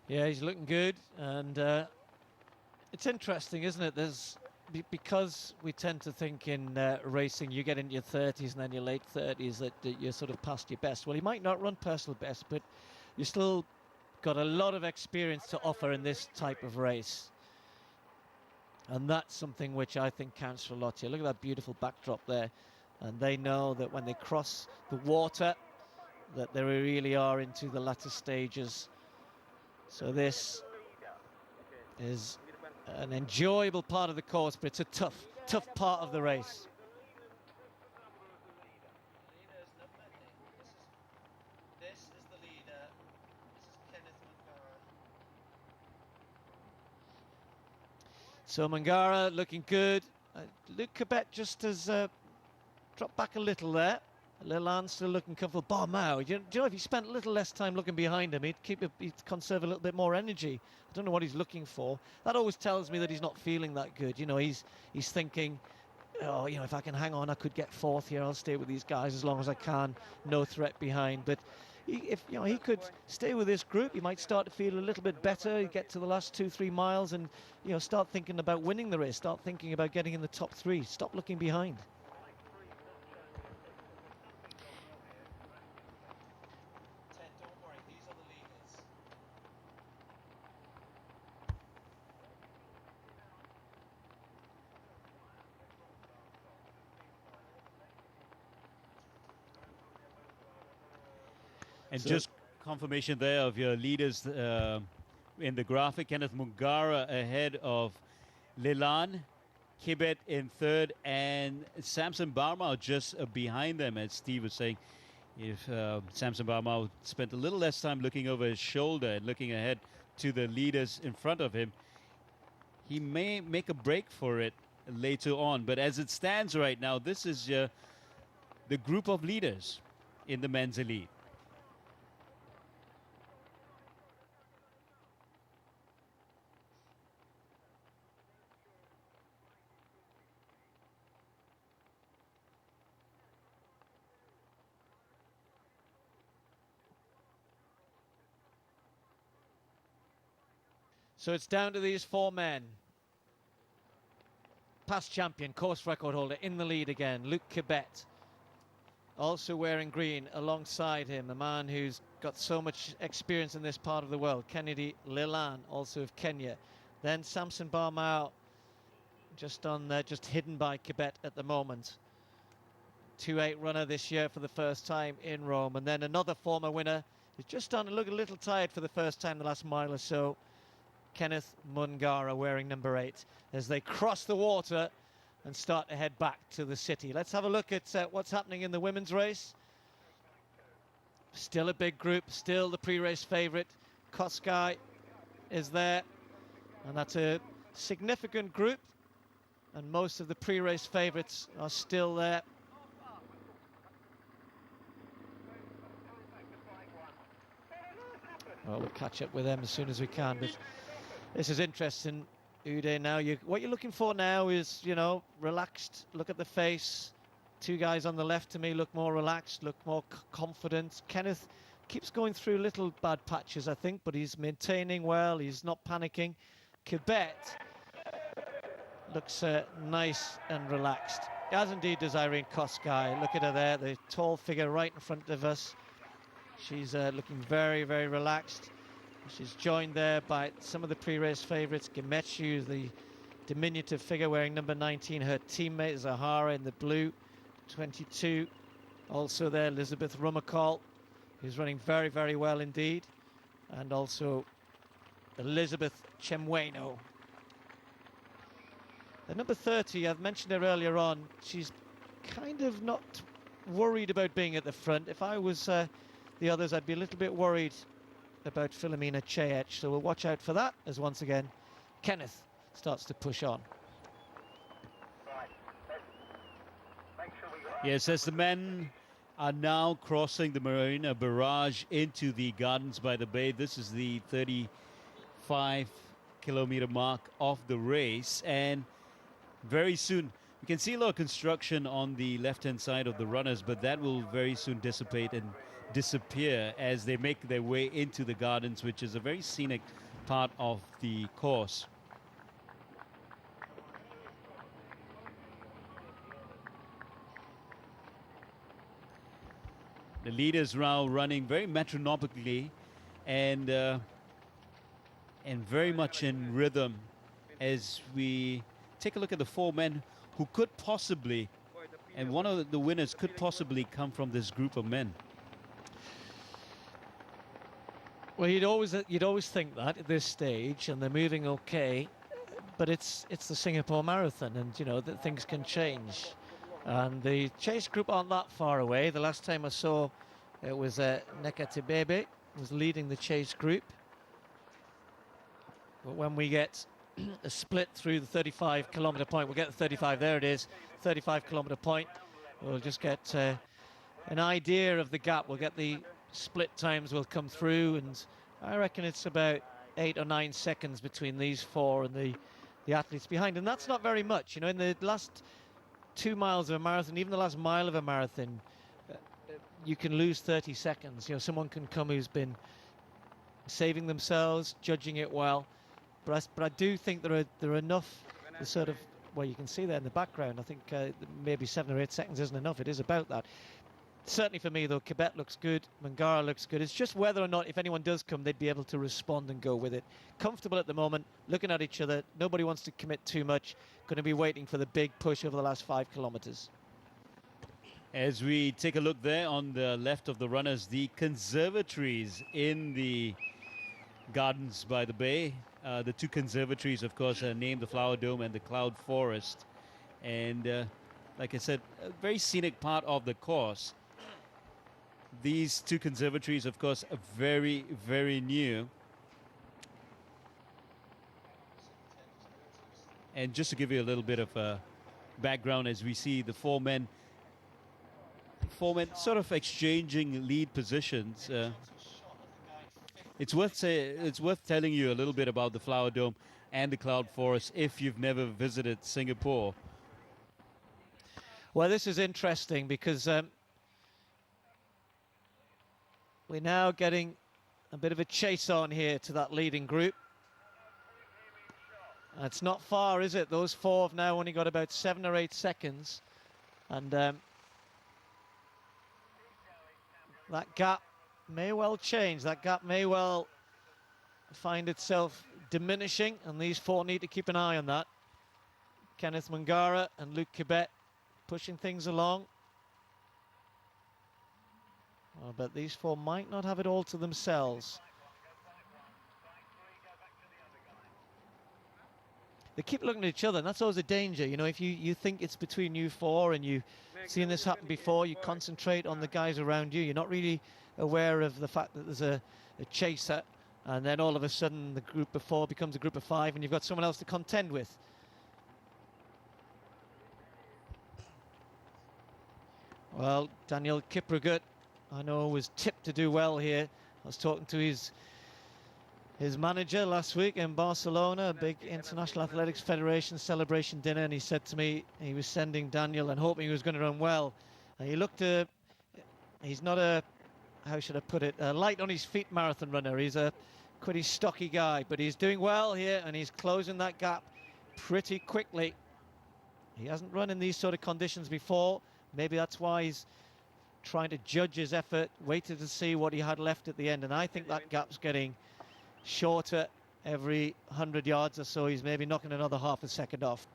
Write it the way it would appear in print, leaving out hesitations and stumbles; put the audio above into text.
Yeah, he's looking good, and it's interesting, isn't it? Because we tend to think in racing, you get into your 30s and then your late 30s that you're sort of past your best. Well, you might not run personal best, but you still got a lot of experience to offer in this type of race. And that's something which I think counts for a lot here. Look at that beautiful backdrop there. And they know that when they cross the water, that they really are into the latter stages. So this is an enjoyable part of the course, but it's a tough part of the race. This is the leader. This is Kenneth Mungara. So Mungara looking good. Luke Cabet just has dropped back a little there. Leland still looking comfortable. Barmau, do you know, if he spent a little less time looking behind him, he'd conserve a little bit more energy. I don't know what he's looking for. That always tells me that he's not feeling that good. You know, he's thinking, oh, you know, if I can hang on, I could get fourth here. I'll stay with these guys as long as I can. No threat behind. But if you know, he could stay with this group, he might start to feel a little bit better. Get to the last 2-3 miles, and you know, start thinking about winning the race. Start thinking about getting in the top 3. Stop looking behind. And so just confirmation there of your leaders in the graphic. Kenneth Mungara ahead of Leland, Kibet in third, and Samson Barmau just behind them. As Steve was saying, if Samson Barmau spent a little less time looking over his shoulder and looking ahead to the leaders in front of him, he may make a break for it later on. But as it stands right now, this is the group of leaders in the men's elite. So it's down to these 4 men. Past champion, course record holder in the lead again, Luke Kibet. Also wearing green alongside him, a man who's got so much experience in this part of the world, Kennedy Leland, also of Kenya. Then Samson Barmau, just hidden by Kibet at the moment. 2.8 runner this year for the first time in Rome. And then another former winner who's just starting to look a little tired for the first time the last mile or so. Kenneth Mungara wearing number 8 as they cross the water and start to head back to the city. Let's have a look at what's happening in the women's race. Still a big group, still the pre-race favourite. Koskai is there, and that's a significant group, and most of the pre-race favourites are still there. Well, we'll catch up with them as soon as we can, but this is interesting, Uday. Now, what you're looking for now is, you know, relaxed. Look at the face. 2 guys on the left to me look more relaxed, look more confident. Kenneth keeps going through little bad patches, I think, but he's maintaining well. He's not panicking. Kibet looks nice and relaxed, as indeed does Irene Koskai. Look at her there, the tall figure right in front of us. She's looking very, very relaxed. She's joined there by some of the pre-race favourites. Gemechu, the diminutive figure wearing number 19. Her teammate Zahara in the blue, 22. Also there, Elizabeth Rumakol, who's running very, very well indeed. And also Elizabeth Chemweno. The number 30, I've mentioned her earlier on. She's kind of not worried about being at the front. If I was the others, I'd be a little bit worried about Philomena Cheyech, so we'll watch out for that as once again Kenneth starts to push on. Yes, as the men are now crossing the Marina Barrage into the Gardens by the Bay, this is the 35-kilometer mark of the race, and very soon You can see a lot of construction on the left-hand side of the runners, but that will very soon dissipate and disappear as they make their way into the gardens, which is a very scenic part of the course. The leaders now running very metronomically and very much in rhythm as we take a look at the 4 men who could possibly, and one of the winners could possibly come from this group of men. Well, you'd always think that at this stage, and they're moving okay, but it's the Singapore Marathon, and you know that things can change. And the chase group aren't that far away. The last time I saw it was Nekatibebe was leading the chase group. But when we get a split through the 35-kilometre point, we'll get the 35, there it is, 35-kilometre point. We'll just get an idea of the gap. We'll get the split times will come through, and I reckon it's about 8 or 9 seconds between these 4 and the athletes behind. And that's not very much. You know, in the last 2 miles of a marathon, even the last mile of a marathon, you can lose 30 seconds. You know, someone can come who's been saving themselves, judging it well. But I do think there are enough, the sort of, well, you can see there in the background, I think maybe 7 or 8 seconds isn't enough. It is about that. Certainly for me, though, Quebec looks good, Mangara looks good. It's just whether or not, if anyone does come, they'd be able to respond and go with it. Comfortable at the moment, looking at each other. Nobody wants to commit too much. Going to be waiting for the big push over the last 5 kilometres. As we take a look there on the left of the runners, the conservatories in the gardens by the bay. The 2 conservatories, of course, are named the Flower Dome and the Cloud Forest. And like I said, a very scenic part of the course. These 2 conservatories, of course, are very, very new. And just to give you a little bit of background, as we see the 4 men sort of exchanging lead positions. It's worth telling you a little bit about the Flower Dome and the Cloud Forest if you've never visited Singapore. Well, this is interesting because we're now getting a bit of a chase on here to that leading group. It's not far, is it? Those 4 have now only got about 7 or 8 seconds. And that gap may well change. That gap may well find itself diminishing, and these 4 need to keep an eye on that. Kenneth Mangara and Luc Quebet pushing things along. Well, but these 4 might not have it all to themselves. They keep looking at each other, and that's always a danger. You know, if you think it's between you 4 and you've seen this happen before, you concentrate on the guys around you. You're not really aware of the fact that there's a chaser, and then all of a sudden the group of 4 becomes a group of 5, and you've got someone else to contend with. Well, Daniel Kipragut, I know, was tipped to do well here. I was talking to his manager last week in Barcelona, a big International Athletics Federation celebration dinner, and he said to me he was sending Daniel and hoping he was going to run well. And he looked he's not a, how should I put it, a light on his feet marathon runner. He's a pretty stocky guy, but he's doing well here, and he's closing that gap pretty quickly. He hasn't run in these sort of conditions before. Maybe that's why he's trying to judge his effort, waited to see what he had left at the end, and I think that gap's getting shorter every 100 yards or so. He's maybe knocking another half a second off.